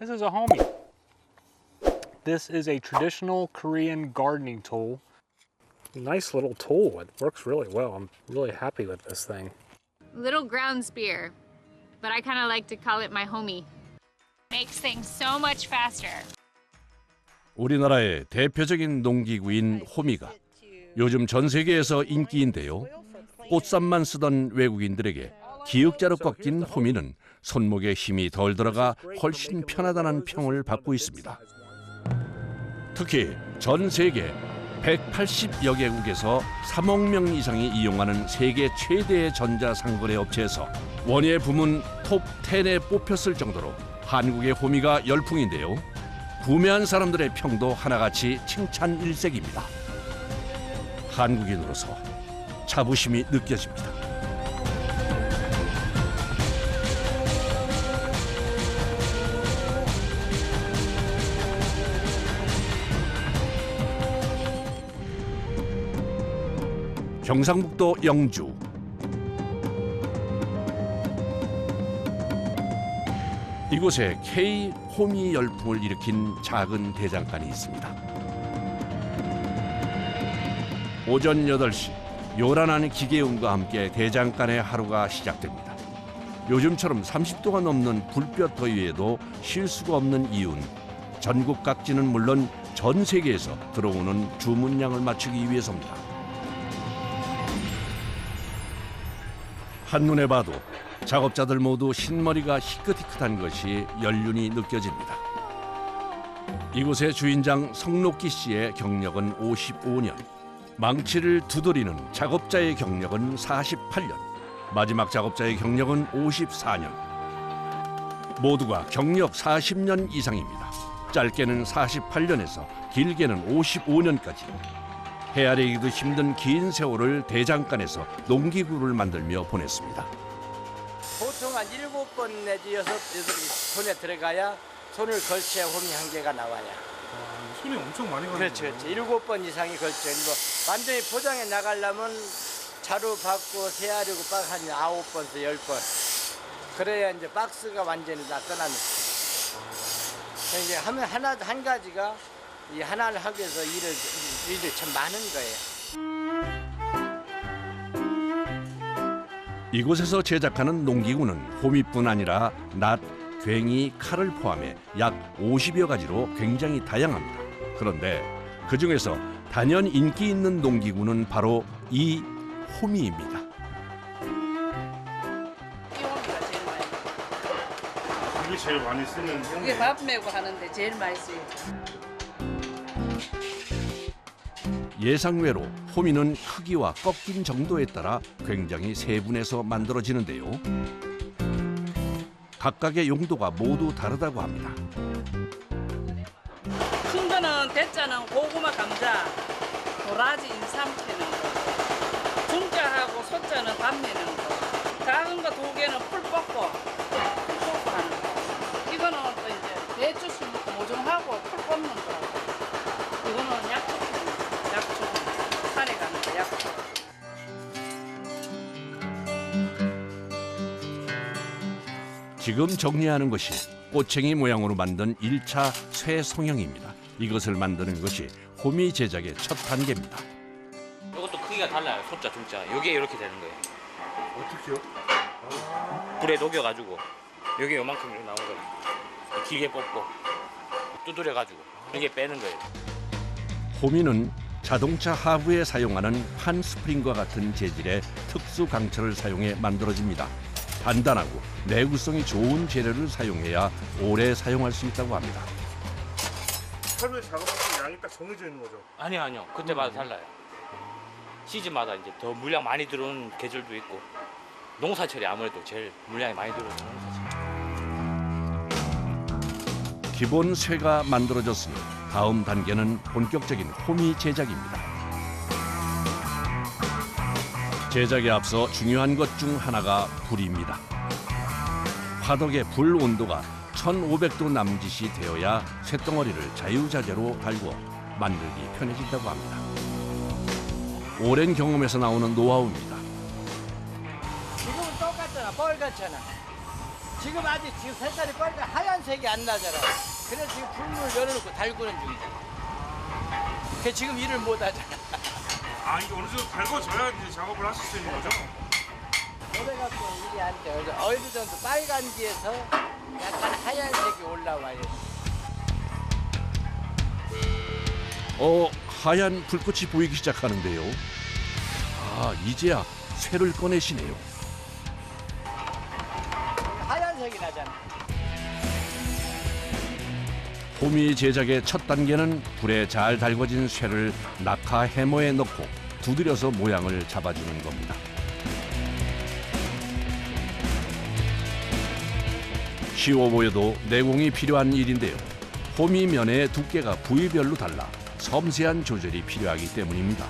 This is a homie. This is a traditional Korean gardening tool. Nice little tool. It works really well. I'm really happy with this thing. Little ground spear, but I kind of like to call it my homie. Makes things so much faster. 우리나라의 대표적인 농기구인 호미가 요즘 전 세계에서 인기인데요. 꽃삽만 쓰던 외국인들에게 기역자로 꺾인 호미는 손목에 힘이 덜 들어가 훨씬 편하다는 평을 받고 있습니다. 특히 전 세계 180여 개국에서 3억 명 이상이 이용하는 세계 최대의 전자상거래 업체에서 원예 부문 톱 10에 뽑혔을 정도로 한국의 호미가 열풍인데요. 구매한 사람들의 평도 하나같이 칭찬 일색입니다. 한국인으로서 자부심이 느껴집니다. 경상북도 영주. 이곳에 K 호미 열풍을 일으킨 작은 대장간이 있습니다. 오전 8시 요란한 기계음과 함께 대장간의 하루가 시작됩니다. 요즘처럼 30도가 넘는 불볕 더위에도 쉴 수가 없는 이유는 전국 각지는 물론 전 세계에서 들어오는 주문량을 맞추기 위해서입니다. 한눈에 봐도 작업자들 모두 흰머리가 희끗희끗한 것이 연륜이 느껴집니다. 이곳의 주인장 성록기 씨의 경력은 55년, 망치를 두드리는 작업자의 경력은 48년, 마지막 작업자의 경력은 54년. 모두가 경력 40년 이상입니다. 짧게는 48년에서 길게는 55년까지. 헤아리기도 힘든 긴 세월을 대장간에서 농기구를 만들며 보냈습니다. 보통 한 7번 내지 6번이 손에 들어가야 손을 걸쳐야 홈이 한 개가 나와요. 손이 엄청 많이 가는 그렇죠. 7번 이상이 걸쳐. 완전히 포장해 나가려면 자루 받고 세아리고 박 한 9번에서 10번. 그래야 이제 박스가 완전히 다 떠나는 거예요. 이제 하면 한 가지가 이 하나를 하기 위해서 일을 참 많은 거예요. 이곳에서 제작하는 농기구는 호미뿐 아니라 낫, 괭이, 칼을 포함해 약 50여 가지로 굉장히 다양합니다. 그런데 그중에서 단연 인기 있는 농기구는 바로 이 호미입니다. 이 호미가 제일 많이. 이게 제일 많이 쓰는 이게 밥 메고 하는데 제일 많이 쓰여요. 예상외로 호미는 크기와 꺾인 정도에 따라 굉장히 세분해서 만들어지는데요. 각각의 용도가 모두 다르다고 합니다. 큰 거는 대자는 고구마 감자, 도라지 인삼 캐는 거. 중자하고 소자는 밥 내는 거. 작은 거 2개는 풀 뽑고 하는 거. 이거는 또 이제 배추 심고 모종하고 풀 뽑는 거. 이거는 약초 산에 가는 거 약초. 지금 정리하는 것이 꼬챙이 모양으로 만든 1차 쇠송형입니다. 이것을 만드는 것이 호미 제작의 첫 단계입니다. 이것도 크기가 달라요. 소자, 중자. 이게 이렇게 되는 거예요. 어떻게요? 불에 녹여가지고 여기 요만큼 이렇게 나온 거예요. 길게 뽑고 두드려가지고 이게 빼는 거예요. 호미는 자동차 하부에 사용하는 판 스프링과 같은 재질의 특수 강철을 사용해 만들어집니다. 단단하고 내구성이 좋은 재료를 사용해야 오래 사용할 수 있다고 합니다. 하루에 작업하는 양이 딱 정해져 있는 거죠? 아니요. 그때마다 달라요. 시즌마다 이제 더 물량 많이 들어오는 계절도 있고 농사철이 아무래도 제일 물량이 많이 들어오는 농사철. 기본 쇠가 만들어졌으니 다음 단계는 본격적인 호미 제작입니다. 제작에 앞서 중요한 것 중 하나가 불입니다. 화덕의 불 온도가 1500도 남짓이 되어야 쇳덩어리를 자유자재로 달고 만들기 편해진다고 합니다. 오랜 경험에서 나오는 노하우입니다. 지금은 똑같잖아. 빨갛잖아. 지금 아직 지금 색깔이 빨간 하얀색이 안 나잖아. 그래서 지금 불문을 열어놓고 달구는 중이잖아. 그 지금 일을 못 하잖아. 아 이게 어느 정도 달궈져야 이제 작업을 하실 수 있는 거죠? 오래 갖고 일이 안 돼. 그래서 어느 정도 빨간지에서 약간 하얀색이 올라와요. 하얀 불꽃이 보이기 시작하는데요. 아, 이제야 쇠를 꺼내시네요. 하얀색이 나잖아. 호미 제작의 첫 단계는 불에 잘 달궈진 쇠를 낙하 해머에 넣고 두드려서 모양을 잡아주는 겁니다. 쉬워 보여도 내공이 필요한 일인데요. 호미 면의 두께가 부위별로 달라 섬세한 조절이 필요하기 때문입니다.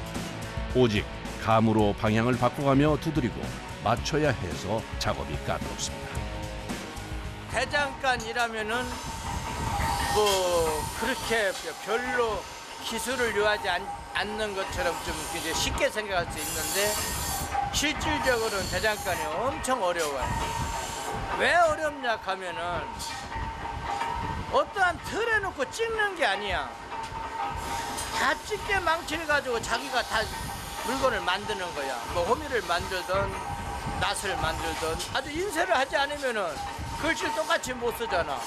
오직 감으로 방향을 바꿔가며 두드리고 맞춰야 해서 작업이 까다롭습니다. 대장간이라면은 뭐 그렇게 별로 기술을 요하지 않는 것처럼 좀 이제 쉽게 생각할 수 있는데 실질적으로는 대장간이 엄청 어려워요. 왜 어렵냐 하면은 어떠한 틀에 놓고 찍는 게 아니야. 다 찍게 망치를 가지고 자기가 다 물건을 만드는 거야. 뭐 호미를 만들든 낫을 만들든 아주 인쇄를 하지 않으면은 글씨를 똑같이 못 쓰잖아.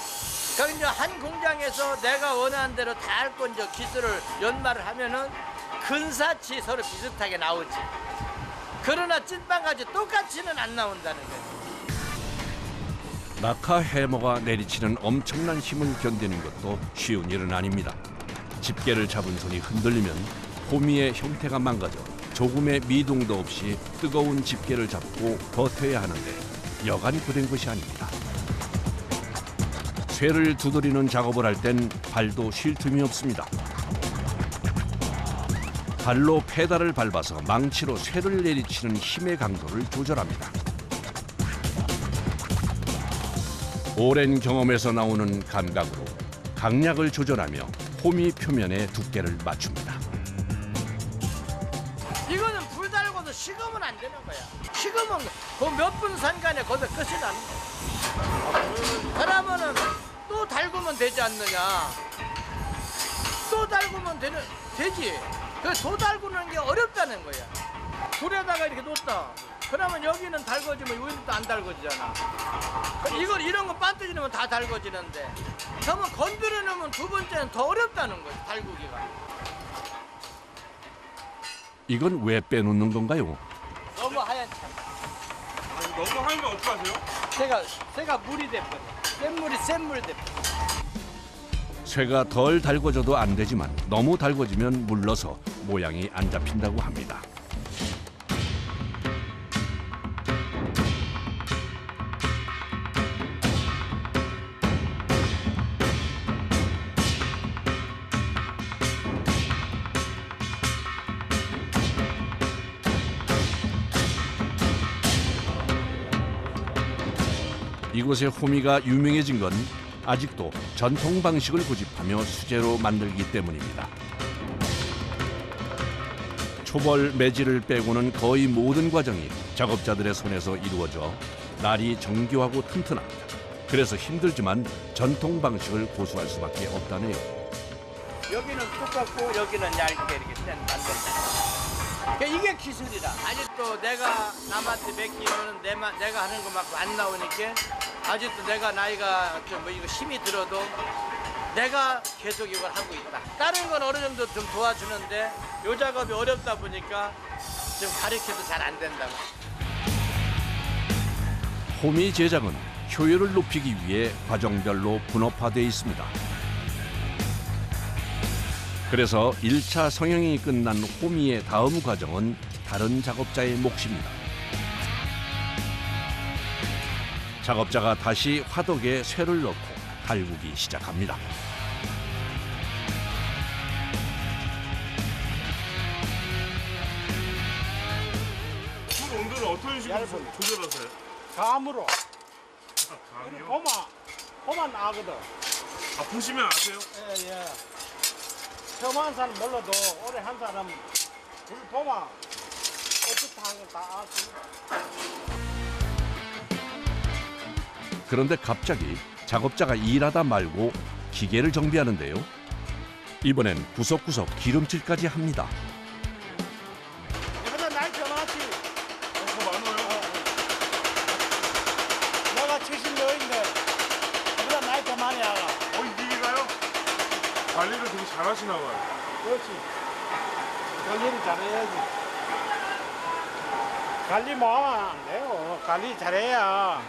그러니까 이제 한 공장에서 내가 원하는 대로 다 할 건 이제 기술을 연마를 하면은 근사치 서로 비슷하게 나오지. 그러나 찐빵같이 똑같이는 안 나온다는 거야. 낙하 해머가 내리치는 엄청난 힘을 견디는 것도 쉬운 일은 아닙니다. 집게를 잡은 손이 흔들리면 호미의 형태가 망가져 조금의 미동도 없이 뜨거운 집게를 잡고 버텨야 하는데 여간 그된 것이 아닙니다. 쇠를 두드리는 작업을 할 땐 발도 쉴 틈이 없습니다. 발로 페달을 밟아서 망치로 쇠를 내리치는 힘의 강도를 조절합니다. 오랜 경험에서 나오는 감각으로 강약을 조절하며 호미 표면의 두께를 맞춥니다. 이거는 불 달고도 식으면 안 되는 거야. 식으면 그 몇 분 산간에 거기서 끝이 나는 거야. 그러면은 또 달구면 되지 않느냐. 또 달구면 되지. 그 달구는 게 어렵다는 거야. 불에다가 이렇게 놓다. 그러면 여기는 달궈지면 여기는 또 안 달궈지잖아. 이런 거 반드시 넣으면 다 달궈지는데 그러면 건드려 놓으면 두 번째는 더 어렵다는 거야. 달구기가. 이건 왜 빼놓는 건가요? 너무 하얀 차. 너무 하면 어떡하세요? 새가 물이 돼버려. 센 물이 돼버려. 쇠가 덜 달궈져도 안 되지만 너무 달궈지면 물러서 모양이 안 잡힌다고 합니다. 이곳의 호미가 유명해진 건 아직도 전통 방식을 고집하며 수제로 만들기 때문입니다. 초벌 매질을 빼고는 거의 모든 과정이 작업자들의 손에서 이루어져 날이 정교하고 튼튼합니다. 그래서 힘들지만 전통 방식을 고수할 수밖에 없다네요. 여기는 똑같고 여기는 얇게 이렇게 만든다. 그러니까 이게 기술이다. 아직도 내가 남한테 맡기면 내가 하는 것만큼 안 나오니까 아직도 내가 나이가 좀 뭐 이거 힘이 들어도 내가 계속 이걸 하고 있다. 다른 건 어느 정도 좀 도와주는데 이 작업이 어렵다 보니까 좀 가르쳐도 잘 안 된다고. 호미 제작은 효율을 높이기 위해 과정별로 분업화되어 있습니다. 그래서 1차 성형이 끝난 호미의 다음 과정은 다른 작업자의 몫입니다. 작업자가 다시 화덕에 쇠를 넣고 달구기 시작합니다. 불 온도는 어떤 식으로 조절하세요? 감으로. 감이요? 호마 나거든. 아 보시면 아세요? 예. 처음 한 사람 몰라도 오래 한 사람 불 보면 어떻게 하는 거 다 알지. 그런데 갑자기 작업자가 일하다 말고 기계를 정비하는데요. 이번엔 구석구석 기름칠까지 합니다. 이보다 나이 더 많지. 더 많아요. 내가 70년인데 이보다 나이 더 많이 알아. 이기가요? 관리를 되게 잘하시나 봐요. 그렇지. 관리를 잘해야지. 관리 뭐하면 안 돼요. 관리 잘해야.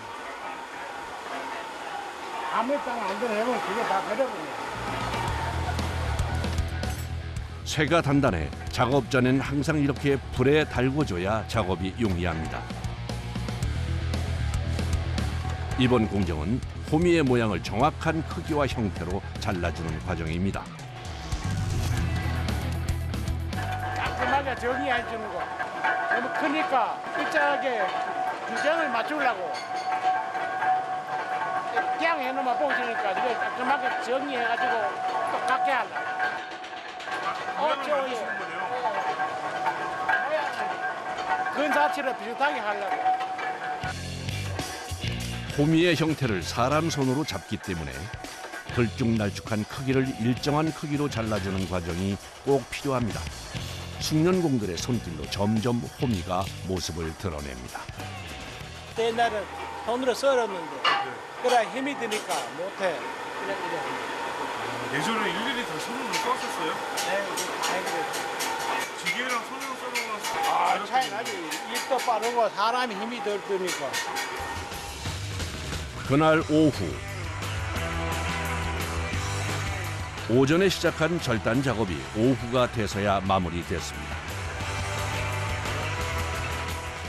아무 땅 안 되면 그게 다 버려버려. 쇠가 단단해 작업 전엔 항상 이렇게 불에 달궈줘야 작업이 용이합니다. 이번 공정은 호미의 모양을 정확한 크기와 형태로 잘라주는 과정입니다. 깔끔하게 정리해 주는 거. 너무 크니까 일정하게 규정을 맞추려고. 그냥 해놓으면 보시니까 이게 깔끔하게 정리해가지고 똑같게 하려고. 모양을 만드시는 거네요. 근사치를 비슷하게 하려고. 호미의 형태를 사람 손으로 잡기 때문에 들쭉날쭉한 크기를 일정한 크기로 잘라주는 과정이 꼭 필요합니다. 숙련공들의 손길로 점점 호미가 모습을 드러냅니다. 옛날엔 손으로 썰었는데 그래 힘이 드니까 못해. 예전에 일일이 다 손으로 썼었어요? 네, 그래. 기계랑 손으로 써는 거 아, 차이 나지. 입도 빠르고 사람이 힘이 덜 드니까. 그날 오후 오전에 시작한 절단 작업이 오후가 돼서야 마무리됐습니다.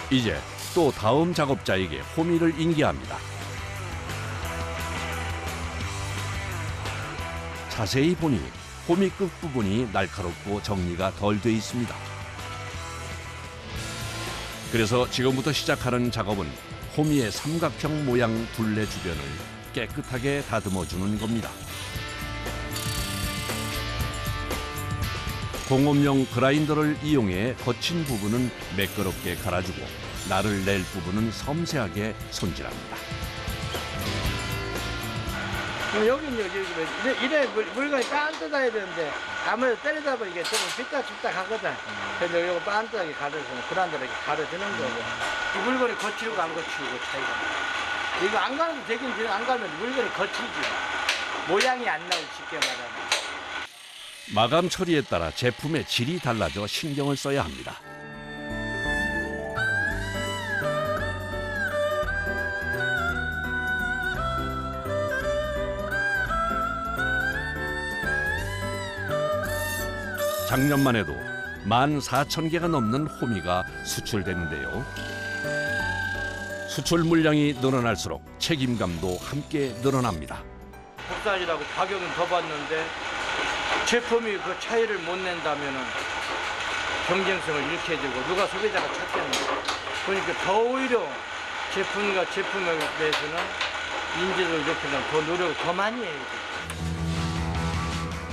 이제 또 다음 작업자에게 호미를 인계합니다. 자세히 보니 호미 끝부분이 날카롭고 정리가 덜 돼 있습니다. 그래서 지금부터 시작하는 작업은 호미의 삼각형 모양 둘레 주변을 깨끗하게 다듬어주는 겁니다. 공업용 그라인더를 이용해 거친 부분은 매끄럽게 갈아주고 날을 낼 부분은 섬세하게 손질합니다. 여기는 이래 물건이 빤듯해야 되는데 아무래도 때리다 보니까 이게 조금 삐딱삐딱 하거든. 그래서 이거 빤듯하게 가려주면 그란대로 이렇게 가려주는 거고. 이 물건이 거칠고 안 거칠고 차이가. 이거 안 가려도 되긴 안 가면 물건이 거칠지. 모양이 안 나오고 쉽게 말하면. 마감 처리에 따라 제품의 질이 달라져 신경을 써야 합니다. 작년만 해도 14,000개가 넘는 호미가 수출됐는데요. 수출 물량이 늘어날수록 책임감도 함께 늘어납니다. 국산이라고 가격은 더 받는데 제품이 그 차이를 못 낸다면은 경쟁성을 잃게 되고 누가 소비자가 찾겠는데. 그러니까 더 오히려 제품에 대해서는 인지도를 높이려면 더 노력을 더 많이 해야 돼.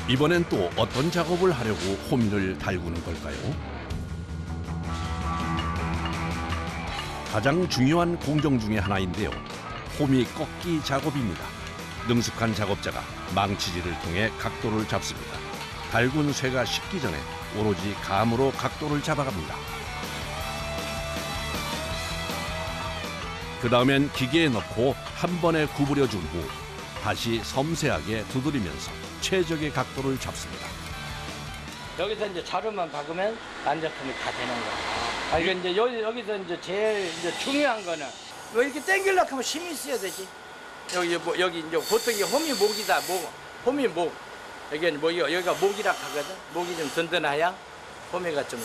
이번엔 또 어떤 작업을 하려고 호미를 달구는 걸까요? 가장 중요한 공정 중에 하나인데요. 호미 꺾기 작업입니다. 능숙한 작업자가 망치질을 통해 각도를 잡습니다. 달군 쇠가 식기 전에 오로지 감으로 각도를 잡아갑니다. 그 다음엔 기계에 넣고 한 번에 구부려준 후 다시 섬세하게 두드리면서 최적의 각도를 잡습니다. 여기서 이제 자루만 박으면 완제품이 다 되는 거야. 이게 이제 여기서 이제 제일 중요한 거는 왜 이렇게 당기려고 하면 힘이 있어야 되지. 여기 이제 보통 이 호미 목이다. 호미 목. 여기가 목이라 하거든. 목이 좀 든든해야 호미가 좀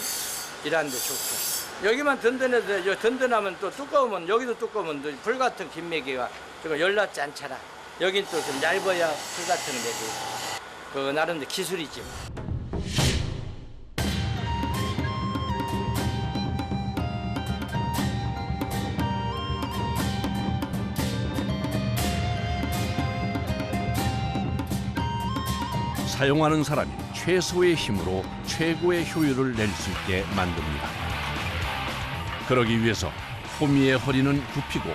일하는데 좋고. 여기만 든든해서 든든하면 또 두꺼우면 여기도 두꺼우면 불 같은 김매기가 좀 열납지 않잖아. 여긴 또 좀 얇아야 불 같은 매기. 그 나름대로 기술이지. 사용하는 사람이 최소의 힘으로 최고의 효율을 낼 수 있게 만듭니다. 그러기 위해서 호미의 허리는 굽히고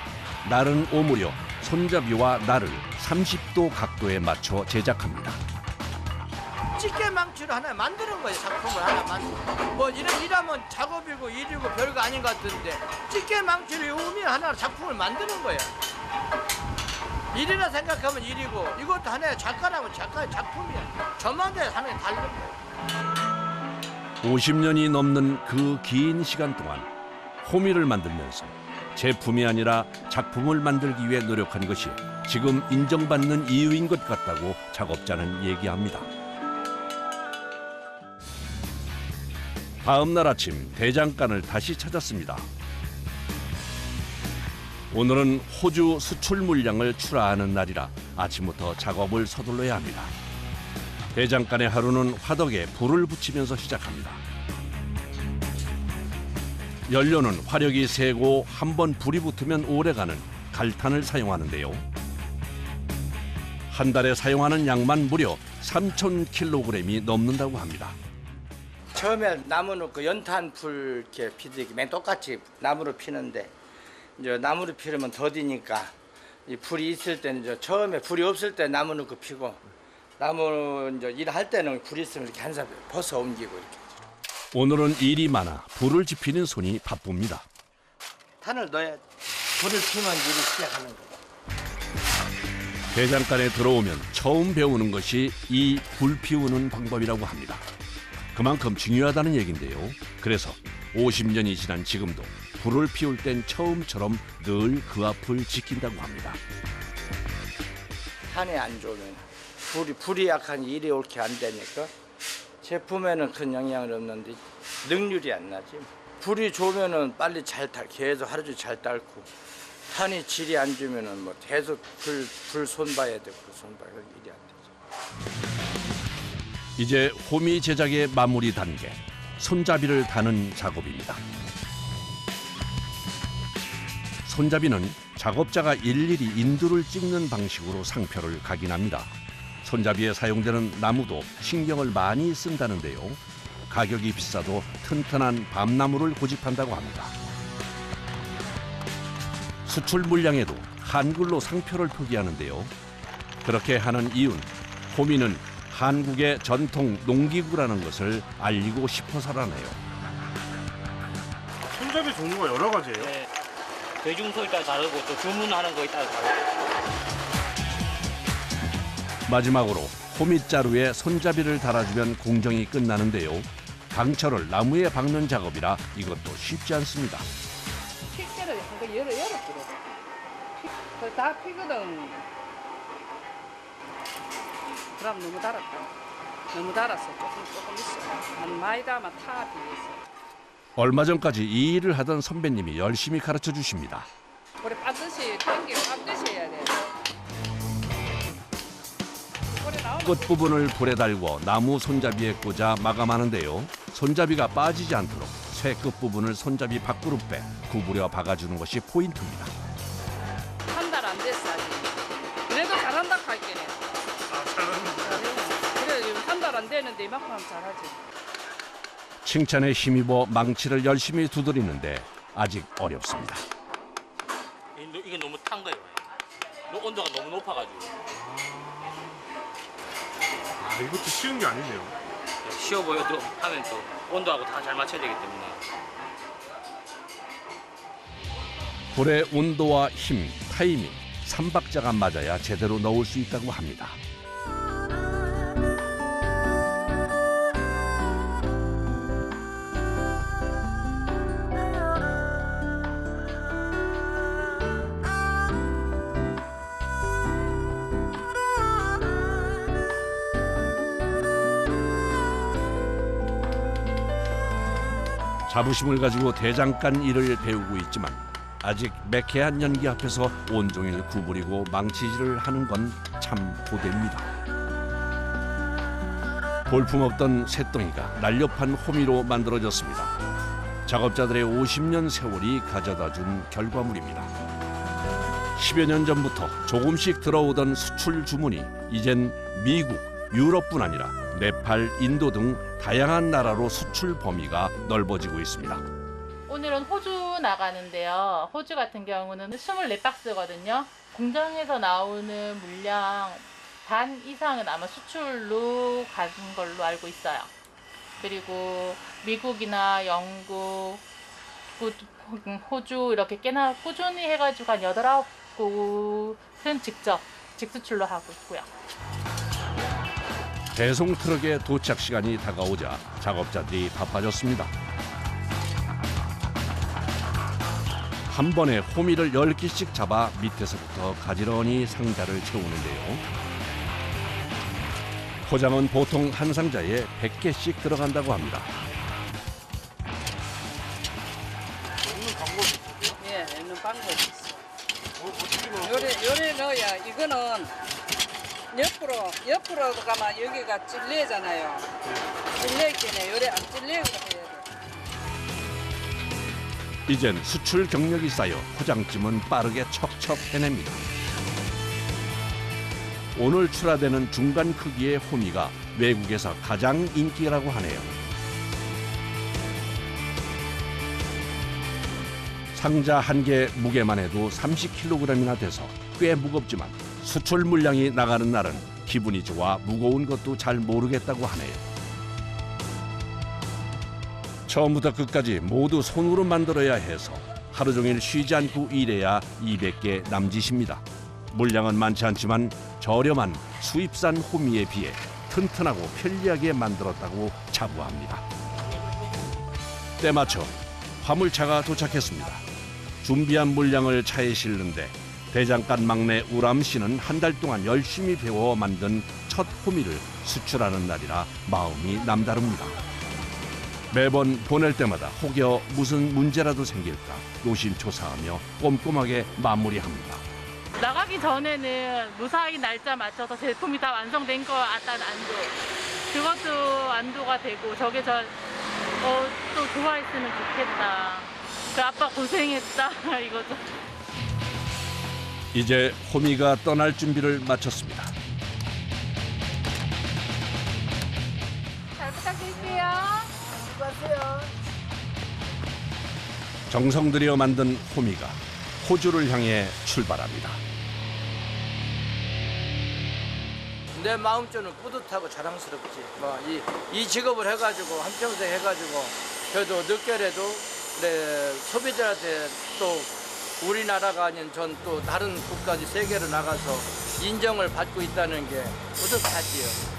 날은 오므려 손잡이와 날을 30도 각도에 맞춰 제작합니다. 찌개 망치로 하나 만드는 거예요. 작품을 하나 만드는. 뭐 일하면 작업이고 일이고 별거 아닌 것 같은데 찌개 망치를 이으면 하나 작품을 만드는 거예요. 일이라 생각하면 일이고 이것도 하나의 작가라면 작가의 작품이야. 저만의 하나의 다른 거예요. 50년이 넘는 그 긴 시간 동안 호미를 만들면서 제품이 아니라 작품을 만들기 위해 노력한 것이 지금 인정받는 이유인 것 같다고 작업자는 얘기합니다. 다음 날 아침 대장간을 다시 찾았습니다. 오늘은 호주 수출 물량을 출하하는 날이라 아침부터 작업을 서둘러야 합니다. 대장간의 하루는 화덕에 불을 붙이면서 시작합니다. 연료는 화력이 세고 한번 불이 붙으면 오래가는 갈탄을 사용하는데요. 한 달에 사용하는 양만 무려 3,000kg이 넘는다고 합니다. 처음에 나무 놓고 연탄 불 이렇게 피듯이 맨 똑같이 나무로 피는데 이제 나무로 피우면 더디니까 이 불이 있을 때는 이제 처음에 불이 없을 때 나무 놓고 피고 나무 이제 일할 때는 불이 있으면 이렇게 한 사람 벗어 옮기고 이렇게. 오늘은 일이 많아 불을 지피는 손이 바쁩니다. 탄을 넣어야 불을 피면 일이 시작하는 거예요. 대장간에 들어오면 처음 배우는 것이 이 불 피우는 방법이라고 합니다. 그만큼 중요하다는 얘긴데요. 그래서 50년이 지난 지금도 불을 피울 땐 처음처럼 늘 그 앞을 지킨다고 합니다. 탄이 안 좋으면 불이 약한 일이 옳게 안 되니까 제품에는 큰 영향은 없는데 능률이 안 나지. 불이 좋으면은 빨리 계속 하루 종일 잘 닳고 탄이 질이 안 좋으면은 뭐 계속 불 손봐야 되고 손봐야 일이 안 되죠. 이제 호미 제작의 마무리 단계, 손잡이를 다는 작업입니다. 손잡이는 작업자가 일일이 인두를 찍는 방식으로 상표를 각인합니다. 손잡이에 사용되는 나무도 신경을 많이 쓴다는데요. 가격이 비싸도 튼튼한 밤나무를 고집한다고 합니다. 수출 물량에도 한글로 상표를 표기하는데요. 그렇게 하는 이유는 호미는 한국의 전통 농기구라는 것을 알리고 싶어서라네요. 손잡이 종류가 여러 가지예요. 네. 대중소에 따라 다르고 또 주문하는 거에 따라 다르고. 마지막으로 호미자루에 손잡이를 달아주면 공정이 끝나는데요. 강철을 나무에 박는 작업이라 이것도 쉽지 않습니다. 픽제를 한거 열었거든. 다 피거든. 그럼 너무 달았다. 너무 달았어. 조금 있어. 많이 달면 타 비겠어. 얼마 전까지 이 일을 하던 선배님이 열심히 가르쳐 주십니다. 우리 반드시 당기고 반드시 해야 돼. 끝부분을 불에 달고 나무 손잡이에 꽂아 마감하는데요. 손잡이가 빠지지 않도록 쇠 끝부분을 손잡이 밖으로 빼 구부려 박아주는 것이 포인트입니다. 한 달 안 됐어 아직. 그래도 잘한다 할게네. 그래 한 달 안 되는데 이만큼 하면 잘하지. 칭찬에 힘입어 망치를 열심히 두드리는데 아직 어렵습니다. 이게 너무 탄 거예요. 온도가 너무 높아가지고. 이것도 쉬운 게 아니네요. 쉬워 보여도 하면 또 온도하고 다 잘 맞춰야 되기 때문에. 불의 온도와 힘, 타이밍, 3박자가 맞아야 제대로 넣을 수 있다고 합니다. 자부심을 가지고 대장간 일을 배우고 있지만 아직 매캐한 연기 앞에서 온종일 구부리고 망치질을 하는 건 참 고됩니다. 볼품없던 쇳덩이가 날렵한 호미로 만들어졌습니다. 작업자들의 50년 세월이 가져다준 결과물입니다. 10여 년 전부터 조금씩 들어오던 수출 주문이 이젠 미국, 유럽뿐 아니라 네팔, 인도 등 다양한 나라로 수출 범위가 넓어지고 있습니다. 오늘은 호주 나가는데요. 호주 같은 경우는 24박스거든요. 공장에서 나오는 물량 반 이상은 아마 수출로 가는 걸로 알고 있어요. 그리고 미국이나 영국, 호주 이렇게 꽤나 꾸준히 해가지고 한 8, 9곳은 직수출로 하고 있고요. 배송 트럭의 도착 시간이 다가오자 작업자들이 바빠졌습니다. 한 번에 호미를 10개씩 잡아 밑에서부터 가지런히 상자를 채우는데요. 포장은 보통 한 상자에 100개씩 들어간다고 합니다. 예, 넣는 방법이 있어. 요래 넣어야 이거는 옆으로 가면 여기가 찔레잖아요. 찔레기네. 요래 안 찔레고 해야 돼. 이젠 수출 경력이 쌓여 포장짐은 빠르게 척척 해냅니다. 오늘 출하되는 중간 크기의 호미가 외국에서 가장 인기라고 하네요. 상자 한 개 무게만 해도 30kg이나 돼서 꽤 무겁지만 수출 물량이 나가는 날은 기분이 좋아 무거운 것도 잘 모르겠다고 하네요. 처음부터 끝까지 모두 손으로 만들어야 해서 하루 종일 쉬지 않고 일해야 200개 남짓입니다. 물량은 많지 않지만 저렴한 수입산 호미에 비해 튼튼하고 편리하게 만들었다고 자부합니다. 때마쳐 화물차가 도착했습니다. 준비한 물량을 차에 실는데 대장간 막내 우람 씨는 한 달 동안 열심히 배워 만든 첫 호미를 수출하는 날이라 마음이 남다릅니다. 매번 보낼 때마다 혹여 무슨 문제라도 생길까 노심초사하며 꼼꼼하게 마무리합니다. 나가기 전에는 무사히 날짜 맞춰서 제품이 다 완성된 거 어떤 안도 그것도 안도가 되고 저게 또 좋아했으면 좋겠다. 그 아빠 고생했다 이거죠. 이제 호미가 떠날 준비를 마쳤습니다. 잘 부탁드릴게요. 정성 들여 만든 호미가 호주를 향해 출발합니다. 내 마음적으로는 뿌듯하고 자랑스럽지. 이 직업을 해가지고 한평생 해가지고 그래도 늦게라도 내 소비자한테 또 우리나라가 아닌 전 또 다른 국가지 세계로 나가서 인정을 받고 있다는 게 뿌듯하지요.